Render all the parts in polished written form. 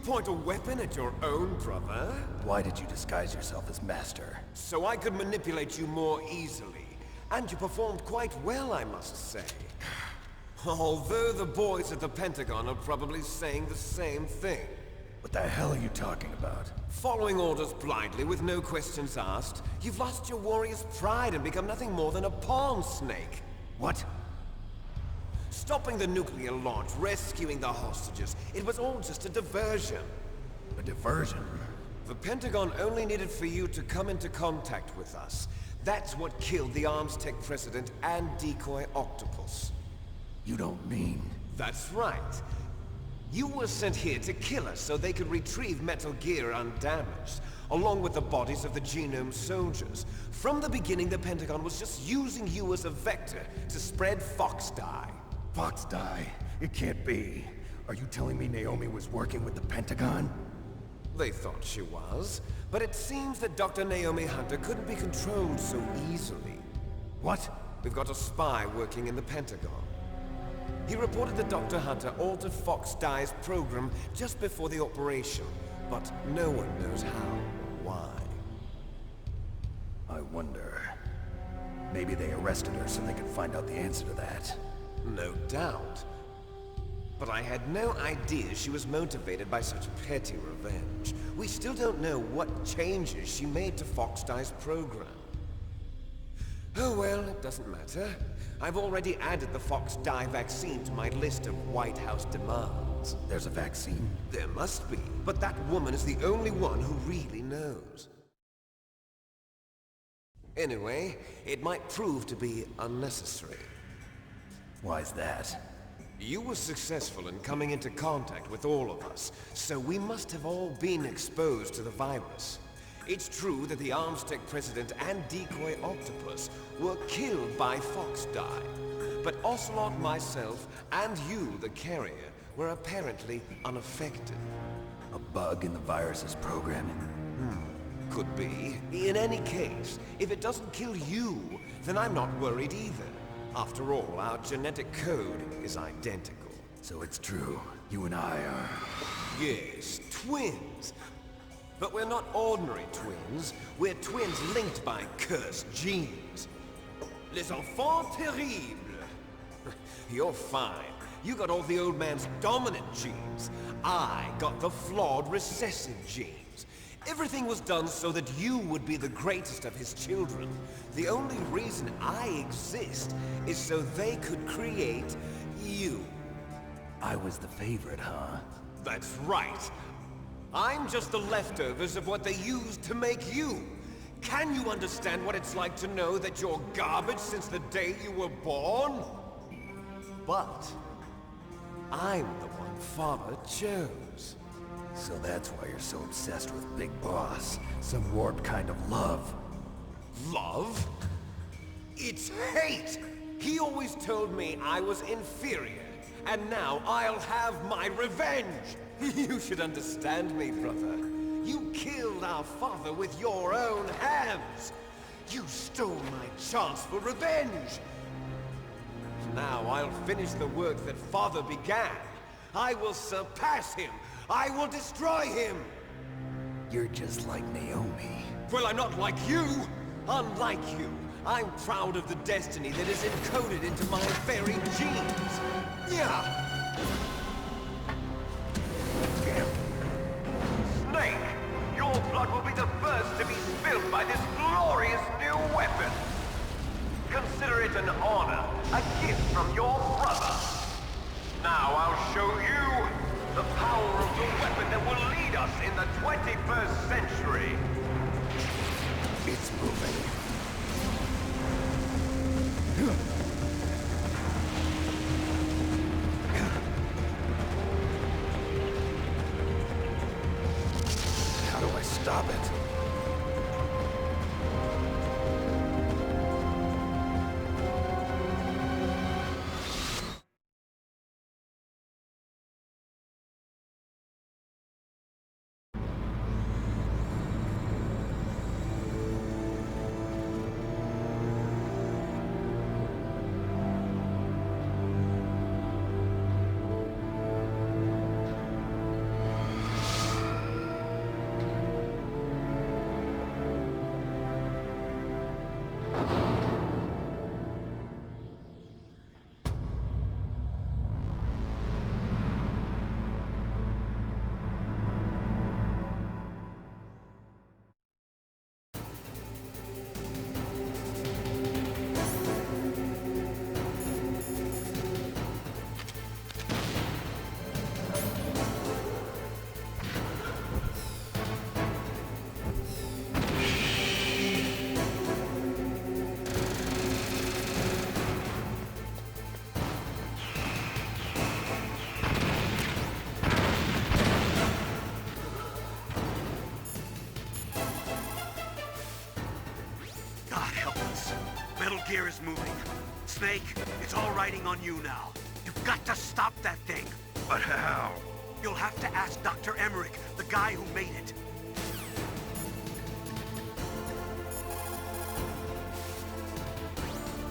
point a weapon at your own brother? Why did you disguise yourself as Master? So I could manipulate you more easily. And you performed quite well, I must say. Although the boys at the Pentagon are probably saying the same thing. What the hell are you talking about? Following orders blindly with no questions asked, you've lost your warrior's pride and become nothing more than a pawn snake. What? Stopping the nuclear launch, rescuing the hostages, it was all just a diversion. A diversion? The Pentagon only needed for you to come into contact with us. That's what killed the Armstech president and decoy Octopus. You don't mean... That's right. You were sent here to kill us so they could retrieve Metal Gear undamaged, along with the bodies of the Genome soldiers. From the beginning, the Pentagon was just using you as a vector to spread Fox Die. Fox Die? It can't be. Are you telling me Naomi was working with the Pentagon? They thought she was, but it seems that Dr. Naomi Hunter couldn't be controlled so easily. What? We've got a spy working in the Pentagon. He reported that Dr. Hunter altered Fox Die's program just before the operation, but no one knows how or why. I wonder... Maybe they arrested her so they could find out the answer to that. No doubt. But I had no idea she was motivated by such petty revenge. We still don't know what changes she made to Fox Die's program. Oh well, it doesn't matter. I've already added the Fox Die vaccine to my list of White House demands. There's a vaccine? There must be, but that woman is the only one who really knows. Anyway, it might prove to be unnecessary. Why's that? You were successful in coming into contact with all of us, so we must have all been exposed to the virus. It's true that the Armstech president and decoy Octopus were killed by Fox Die, but Ocelot, myself, and you, the carrier, were apparently unaffected. A bug in the virus's programming? Could be. In any case, if it doesn't kill you, then I'm not worried either. After all, our genetic code is identical. So it's true. You and I are... Yes, twins. But we're not ordinary twins. We're twins linked by cursed genes. Les enfants terribles. You're fine. You got all the old man's dominant genes. I got the flawed recessive genes. Everything was done so that you would be the greatest of his children. The only reason I exist is so they could create you. I was the favorite, huh? That's right. I'm just the leftovers of what they used to make you. Can you understand what it's like to know that you're garbage since the day you were born? But I'm the one Father chose. So that's why you're so obsessed with Big Boss. Some warped kind of love. Love? It's hate! He always told me I was inferior, and now I'll have my revenge! You should understand me, brother. You killed our father with your own hands! You stole my chance for revenge! Now I'll finish the work that Father began. I will surpass him! I will destroy him! You're just like Naomi. Well, I'm not like you! Unlike you, I'm proud of the destiny that is encoded into my very genes! Yeah! Snake! Your blood will be the first to be spilled by this glorious new weapon! Consider it an honor, a gift from your brother! Now I'll show you the power of the weapon that will lead us in the 21st century! It's moving. How do I stop it? gear is moving. Snake, it's all riding on you now. You've got to stop that thing. But how? You'll have to ask Dr. Emmerich, the guy who made it.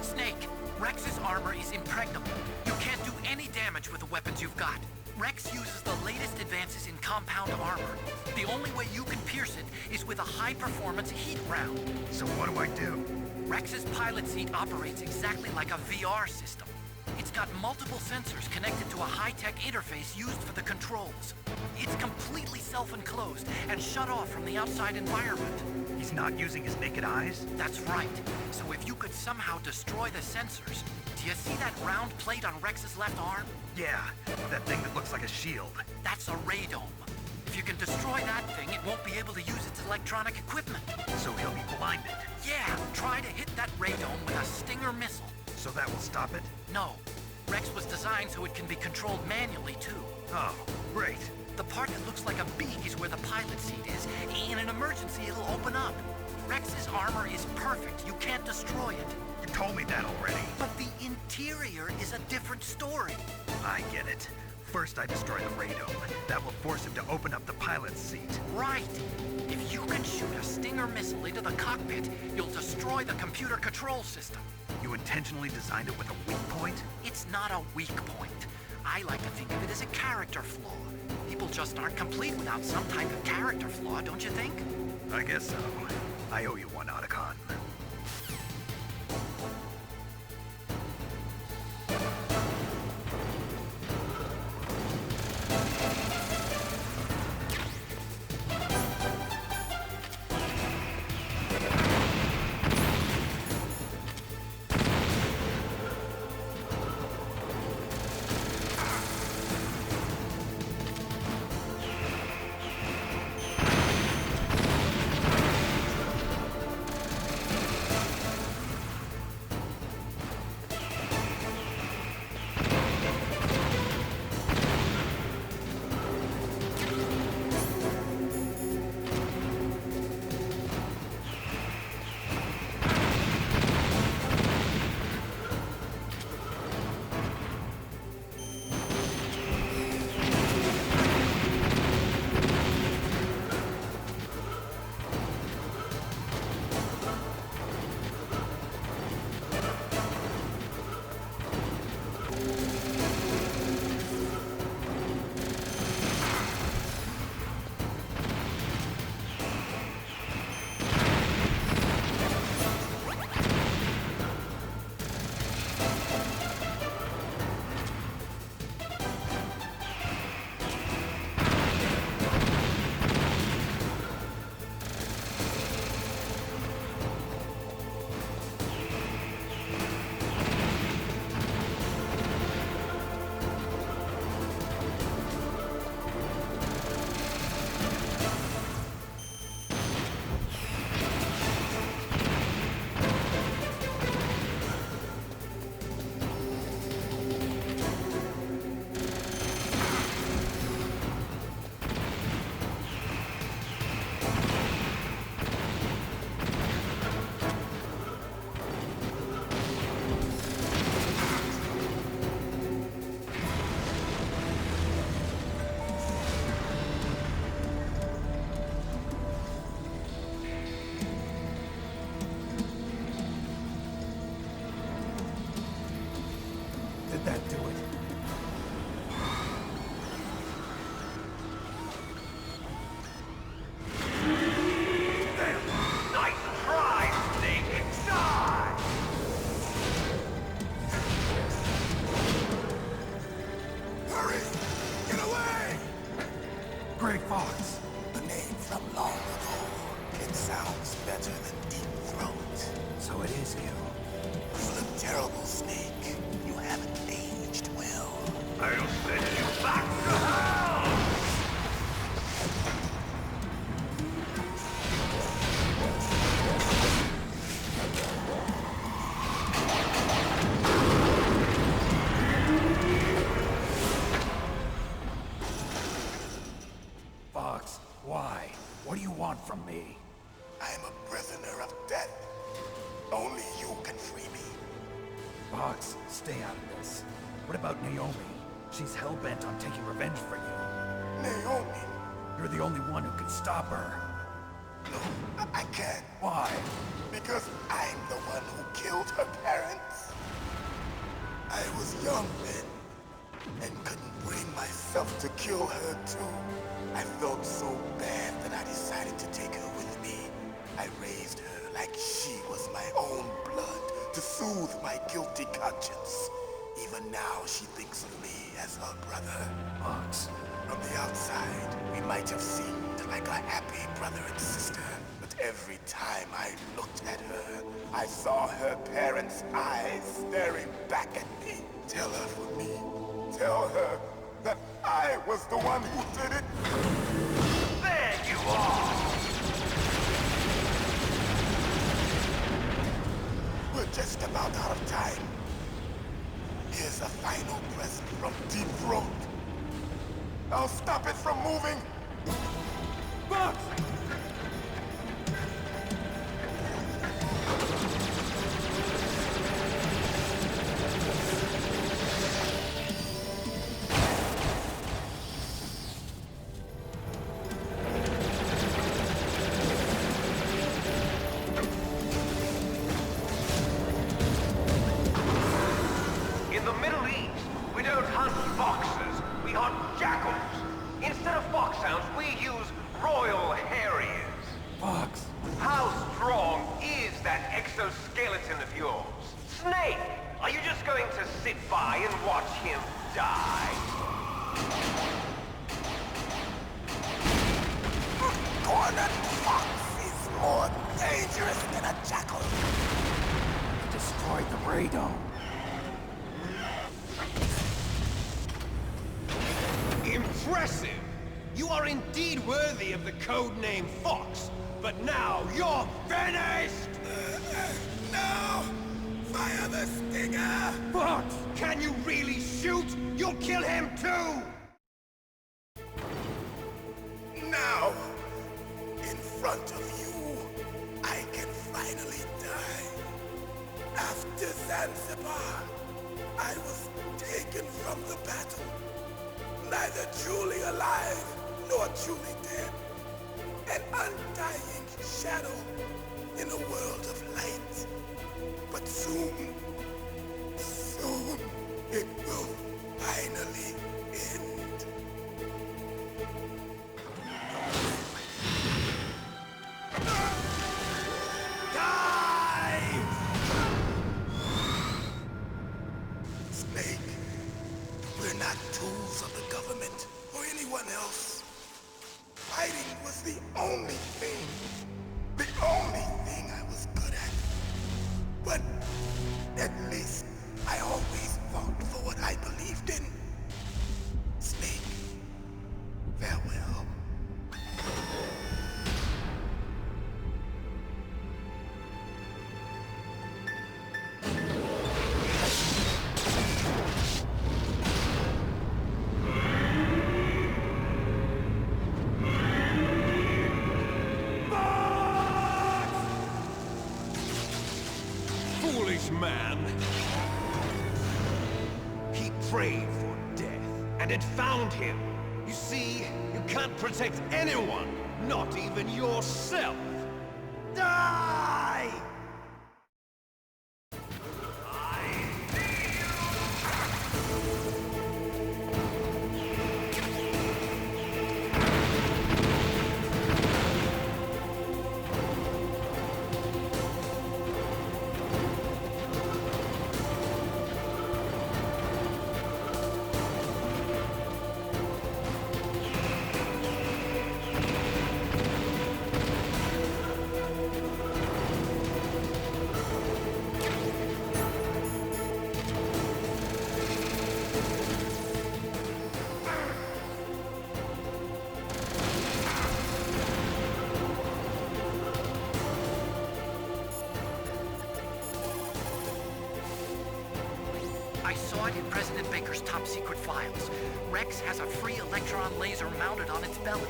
Snake, Rex's armor is impregnable. You can't do any damage with the weapons you've got. Rex uses the latest advances in compound armor. The only way you can pierce it is with a high-performance heat round. So what do I do? Rex's pilot seat operates exactly like a VR system. It's got multiple sensors connected to a high-tech interface used for the controls. It's completely self-enclosed and shut off from the outside environment. He's not using his naked eyes? That's right. So if you could somehow destroy the sensors... Do you see that round plate on Rex's left arm? Yeah, that thing that looks like a shield. That's a radome. If you can destroy that thing, it won't be able to use its electronic equipment. So he'll be blinded. Yeah, try to hit that radome with a Stinger missile. So that will stop it? No. Rex was designed so it can be controlled manually, too. Oh, great. The part that looks like a beak is where the pilot seat is. In an emergency, it'll open up. Rex's armor is perfect. You can't destroy it. You told me that already. But the interior is a different story. I get it. First I destroy the radome. That will force him to open up the pilot's seat. Right. If you can shoot a Stinger missile into the cockpit, you'll destroy the computer control system. You intentionally designed it with a weak point? It's not a weak point. I like to think of it as a character flaw. People just aren't complete without some type of character flaw, don't you think? I guess so. I owe you one, Otacon. Did that do it? Grey Fox. The name from long ago. It sounds better than Deep Throat. So it is you. You look terrible, Snake. You haven't aged well. I'll send you back to hell! Fox, why? What do you want from me? I am a prisoner of death. Only you can free me. Fox, stay out of this. What about Naomi? She's hell-bent on taking revenge for you. Naomi? You're the only one who can stop her. No, I can't. Why? Because I'm the one who killed her parents. I was young then, and couldn't bring myself to kill her too. I felt so bad that I decided to take her with me. I raised her like she was my own blood to soothe my guilty conscience. Even now, she thinks of me as her brother. Fox. From the outside, we might have seemed like a happy brother and sister. But every time I looked at her, I saw her parents' eyes staring back at me. Tell her for me. Tell her that I was the one who did it. There you are! We're just about out of time. Here's a final present from Deep Throat. I'll stop it from moving. Fox! In the Middle East, we don't hunt foxes, we hunt jackals. Instead of foxhounds, we use royal harriers. Fox. How strong is that exoskeleton of yours? Snake, are you just going to sit by and watch him die? Cornered fox is more dangerous than a jackal. He destroyed the radome. Impressive! You are indeed worthy of the codename Fox, but now you're finished! No! Fire the stinger! Fox! Can you really shoot? You'll kill him too! Now, in front of you, I can finally die. After Zanzibar, I was taken from the battle. Neither truly alive, nor truly dead. An undying shadow in a world of light. But soon, soon, it will finally end. Die! Snake, we're not tools of the government or anyone else. Fighting was the only thing I was good at. But at least I always fought for what I believed in. Snake, farewell. Foolish man! He prayed for death, and it found him. You see, you can't protect anyone, not even yourself. Die! I saw it in President Baker's top secret files. Rex has a free electron laser mounted on its belly.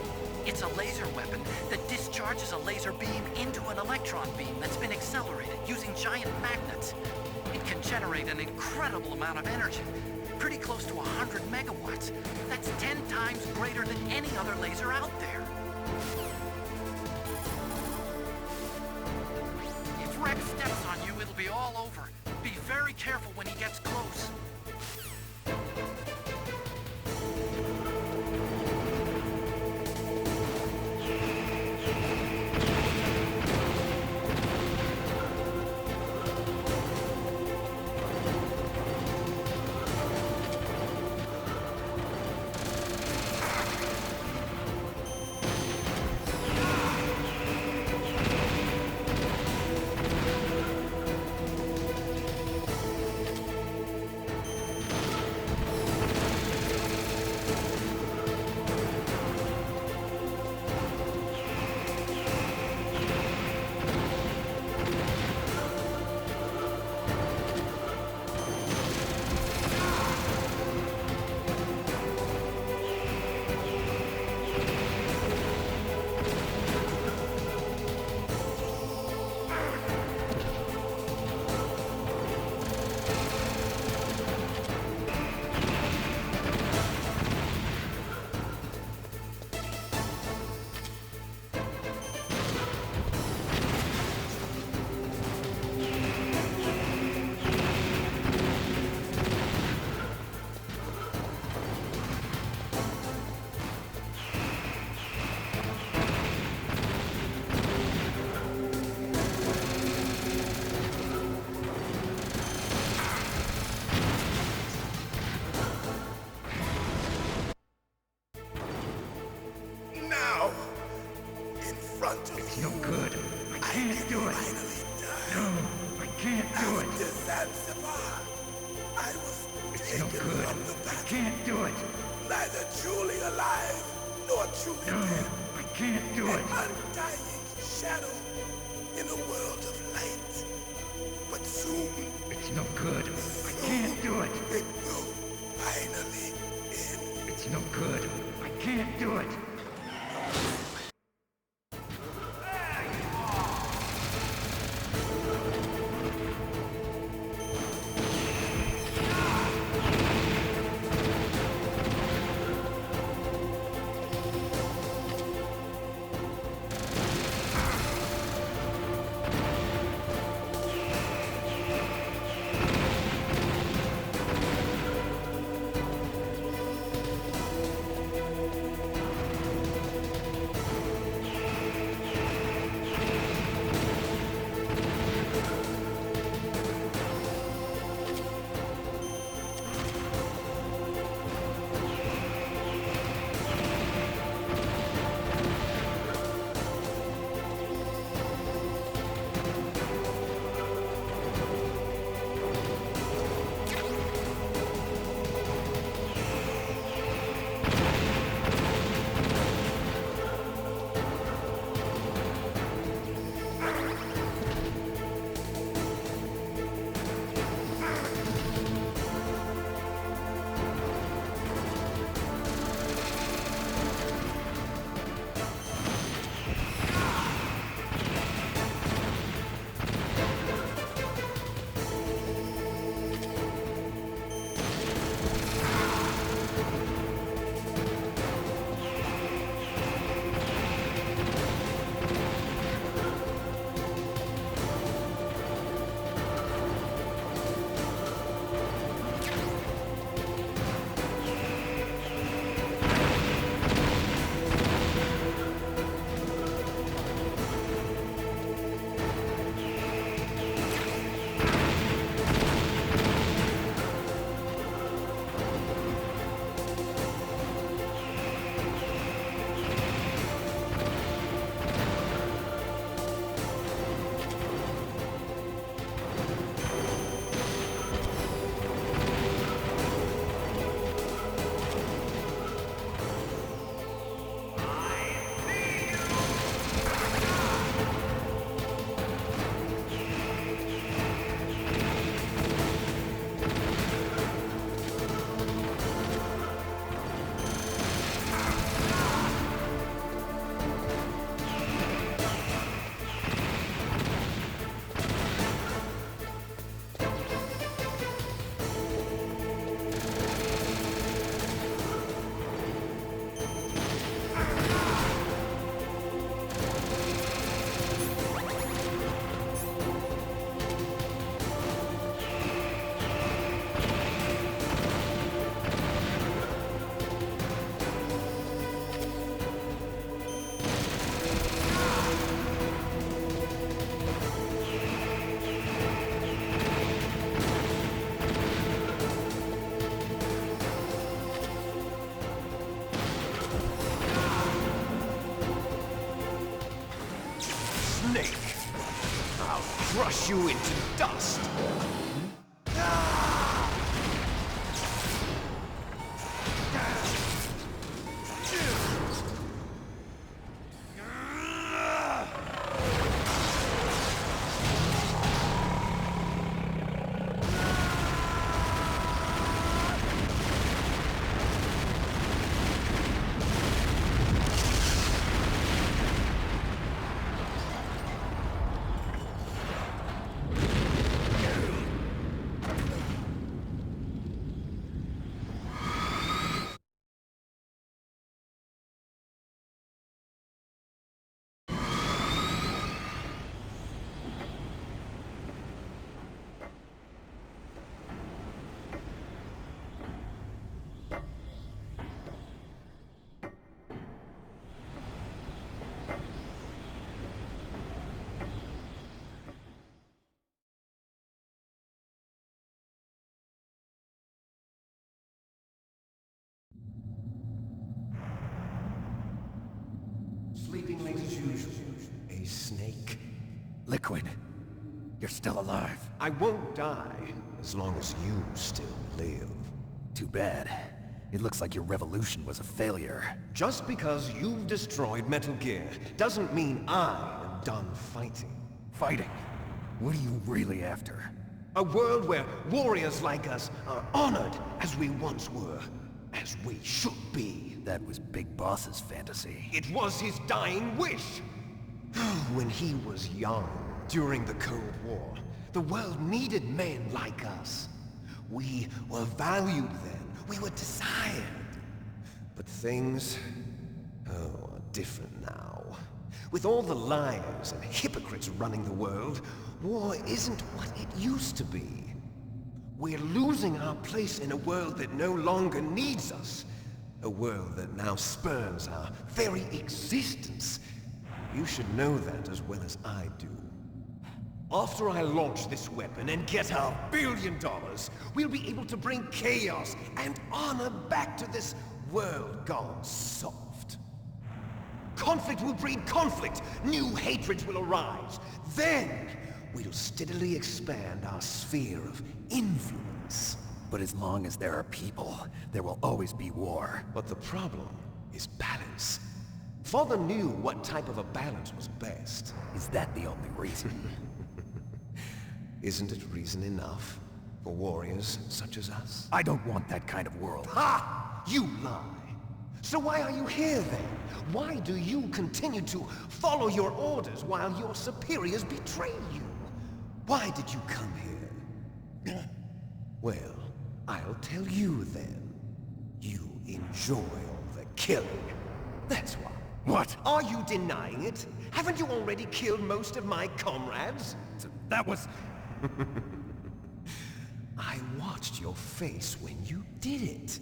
It's a laser weapon that discharges a laser beam into an electron beam that's been accelerated using giant magnets. It can generate an incredible amount of energy, pretty close to 100 megawatts. That's 10 times greater than any other laser out there. If Rex steps on you, it'll be all over. Be very careful when he gets close. Now, in front of It's you, no good. I can't do it. finally die. No, I can't do it. After Zanzibar, I was It's no taken good. from the I battle, can't do it. neither truly alive nor truly No, dead. I can't do An it. undying shadow in a world of light. But soon, It's no good. I can't do it. it will finally end. It's no good. I can't do it. snake! I'll crush you into dust! Sleeping late as usual. A snake. Liquid, you're still alive. I won't die as long as you still live. Too bad. It looks like your revolution was a failure. Just because you've destroyed Metal Gear doesn't mean I am done fighting. Fighting? What are you really after? A world where warriors like us are honored as we once were, as we should be. That was Big Boss's fantasy. It was his dying wish. When he was young, during the Cold War, the world needed men like us. We were valued then. We were desired. But things, are different now. With all the liars and hypocrites running the world, war isn't what it used to be. We're losing our place in a world that no longer needs us. A world that now spurns our very existence. You should know that as well as I do. After I launch this weapon and get our $1 billion, we'll be able to bring chaos and honor back to this world gone soft. Conflict will breed conflict. New hatreds will arise. Then, we'll steadily expand our sphere of influence. But as long as there are people, there will always be war. But the problem is balance. Father knew what type of a balance was best. Is that the only reason? Isn't it reason enough for warriors such as us? I don't want that kind of world. Ha! You lie! So why are you here then? Why do you continue to follow your orders while your superiors betray you? Why did you come here? Well, I'll tell you then. You enjoy all the killing. That's why. What? Are you denying it? Haven't you already killed most of my comrades? That was... I watched your face when you did it.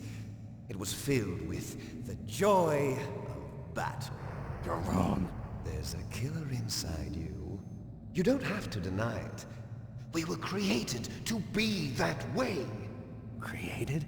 It was filled with the joy of battle. You're wrong. There's a killer inside you. You don't have to deny it. We were created to be that way. Created?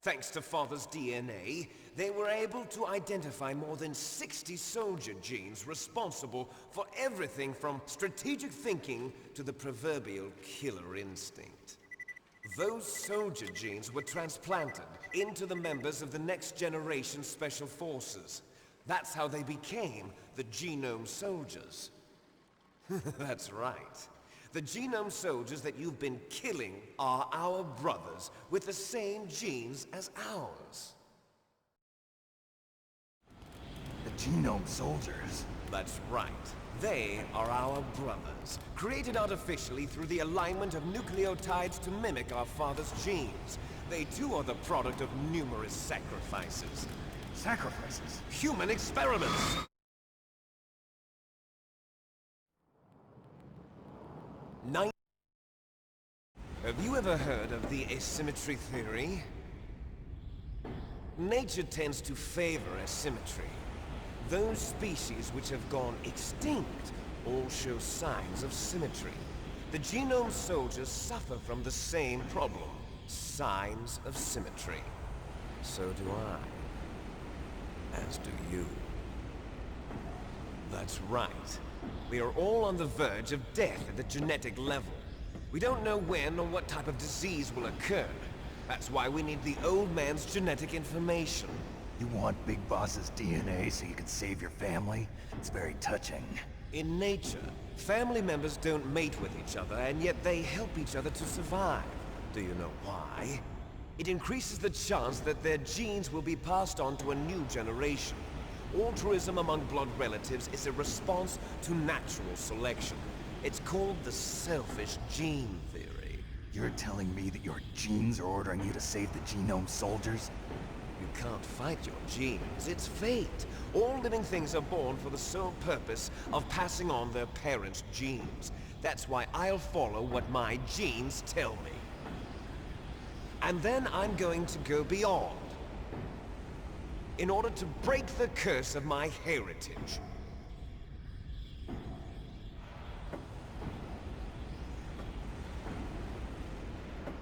Thanks to Father's DNA, they were able to identify more than 60 soldier genes responsible for everything from strategic thinking to the proverbial killer instinct. Those soldier genes were transplanted into the members of the next generation Special Forces. That's how they became the Genome Soldiers. That's right. The Genome Soldiers that you've been killing are our brothers with the same genes as ours. The Genome Soldiers? That's right. They are our brothers, created artificially through the alignment of nucleotides to mimic our father's genes. They too are the product of numerous sacrifices. Sacrifices? Human experiments! Have you ever heard of the asymmetry theory? Nature tends to favor asymmetry. Those species which have gone extinct all show signs of symmetry. The Genome Soldiers suffer from the same problem. Signs of symmetry. So do I. As do you. That's right. We are all on the verge of death at the genetic level. We don't know when or what type of disease will occur. That's why we need the old man's genetic information. You want Big Boss's DNA so you can save your family? It's very touching. In nature, family members don't mate with each other, and yet they help each other to survive. Do you know why? It increases the chance that their genes will be passed on to a new generation. Altruism among blood relatives is a response to natural selection. It's called the selfish gene theory. You're telling me that your genes are ordering you to save the Genome Soldiers? You can't fight your genes. It's fate. All living things are born for the sole purpose of passing on their parents' genes. That's why I'll follow what my genes tell me. And then I'm going to go beyond. In order to break the curse of my heritage.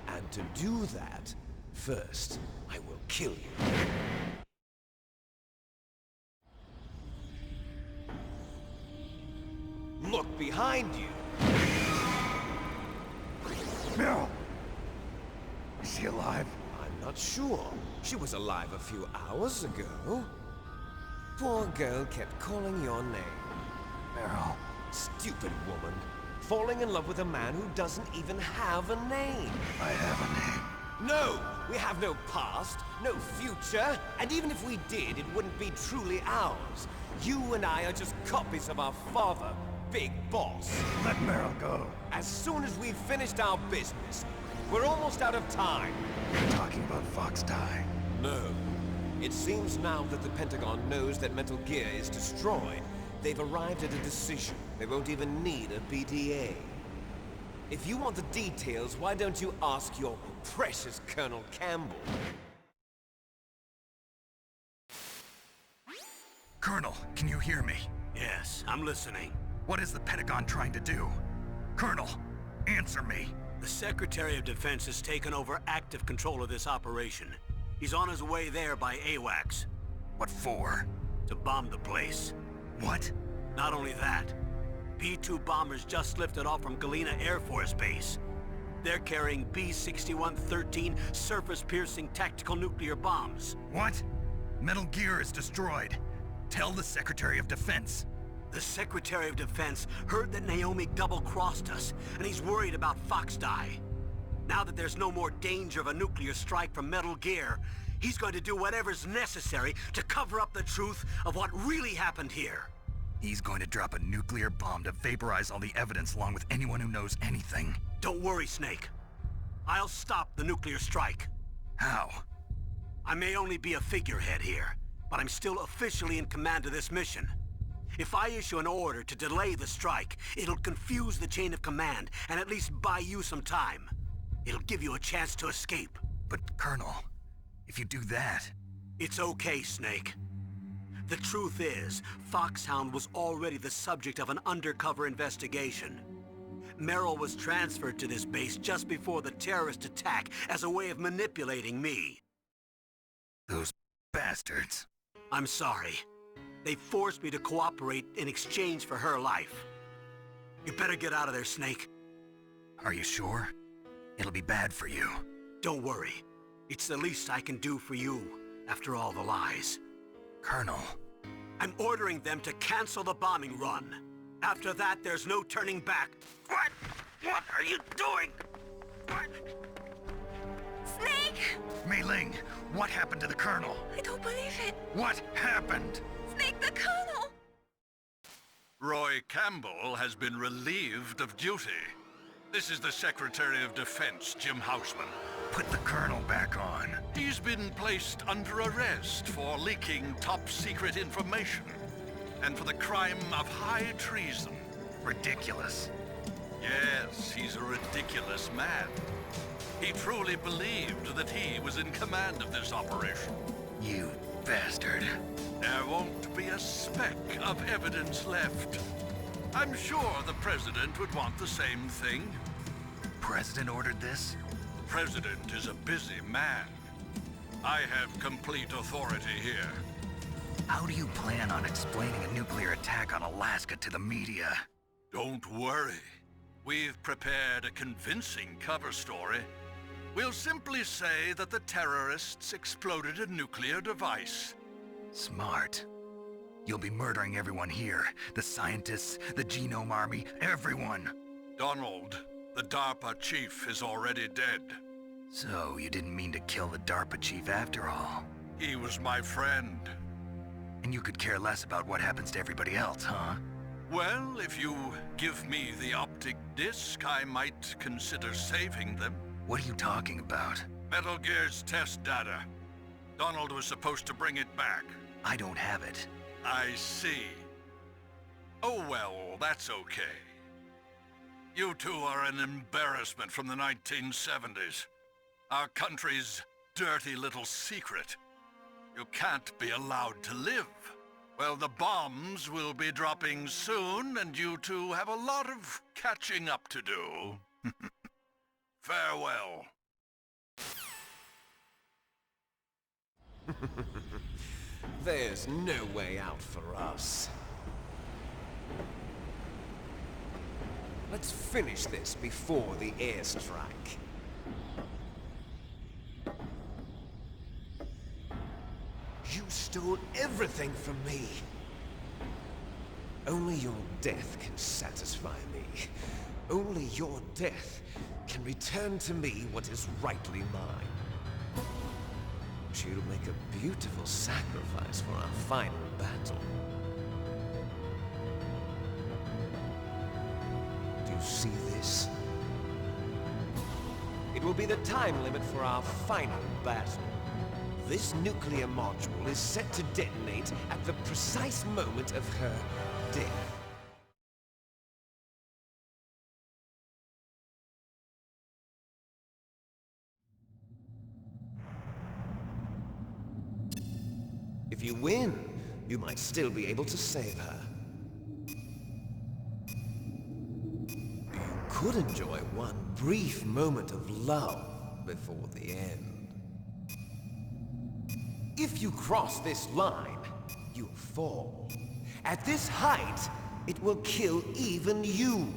And to do that, first, I will kill you. Look behind you! Meryl! Is she alive? I'm not sure. She was alive a few hours ago. Poor girl kept calling your name. Meryl. Stupid woman. Falling in love with a man who doesn't even have a name. I have a name. No! We have no past, no future, and even if we did, it wouldn't be truly ours. You and I are just copies of our father, Big Boss. Let Meryl go. As soon as we've finished our business, we're almost out of time. You're talking about Fox Die. No. It seems now that the Pentagon knows that Metal Gear is destroyed, they've arrived at a decision. They won't even need a BDA. If you want the details, why don't you ask your precious Colonel Campbell? Colonel, can you hear me? Yes, I'm listening. What is the Pentagon trying to do? Colonel, answer me. The Secretary of Defense has taken over active control of this operation. He's on his way there by AWACS. What for? To bomb the place. What? Not only that, B-2 bombers just lifted off from Galena Air Force Base. They're carrying B-6113 surface-piercing tactical nuclear bombs. What? Metal Gear is destroyed. Tell the Secretary of Defense. The Secretary of Defense heard that Naomi double-crossed us, and he's worried about Fox Die. Now that there's no more danger of a nuclear strike from Metal Gear, he's going to do whatever's necessary to cover up the truth of what really happened here. He's going to drop a nuclear bomb to vaporize all the evidence along with anyone who knows anything. Don't worry, Snake. I'll stop the nuclear strike. How? I may only be a figurehead here, but I'm still officially in command of this mission. If I issue an order to delay the strike, it'll confuse the chain of command and at least buy you some time. It'll give you a chance to escape. But, Colonel, if you do that... It's okay, Snake. The truth is, Foxhound was already the subject of an undercover investigation. Meryl was transferred to this base just before the terrorist attack as a way of manipulating me. Those bastards. I'm sorry. They forced me to cooperate in exchange for her life. You better get out of there, Snake. Are you sure? It'll be bad for you. Don't worry. It's the least I can do for you, after all the lies. Colonel. I'm ordering them to cancel the bombing run. After that, there's no turning back. What? What are you doing? What? Snake! Mei Ling, what happened to the Colonel? I don't believe it. What happened? Snake, the Colonel! Roy Campbell has been relieved of duty. This is the Secretary of Defense, Jim Houseman. Put the Colonel back on. He's been placed under arrest for leaking top-secret information and for the crime of high treason. Ridiculous. Yes, he's a ridiculous man. He truly believed that he was in command of this operation. You bastard. There won't be a speck of evidence left. I'm sure the President would want the same thing. President ordered this? President is a busy man. I have complete authority here. How do you plan on explaining a nuclear attack on Alaska to the media? Don't worry. We've prepared a convincing cover story. We'll simply say that the terrorists exploded a nuclear device. Smart. You'll be murdering everyone here. The scientists, the Genome Army, everyone. Donald, the DARPA chief, is already dead. So, you didn't mean to kill the DARPA chief after all. He was my friend. And you could care less about what happens to everybody else, huh? Well, if you give me the optic disc, I might consider saving them. What are you talking about? Metal Gear's test data. Donald was supposed to bring it back. I don't have it. I see. Oh well, that's okay. You two are an embarrassment from the 1970s. Our country's dirty little secret. You can't be allowed to live. Well, the bombs will be dropping soon, and you two have a lot of catching up to do. Farewell. There's no way out for us. Let's finish this before the airstrike. You stole everything from me. Only your death can satisfy me. Only your death can return to me what is rightly mine. But you'll make a beautiful sacrifice for our final battle. Do you see this? It will be the time limit for our final battle. This nuclear module is set to detonate at the precise moment of her death. If you win, you might still be able to save her. You could enjoy one brief moment of love before the end. If you cross this line, you'll fall. At this height, it will kill even you.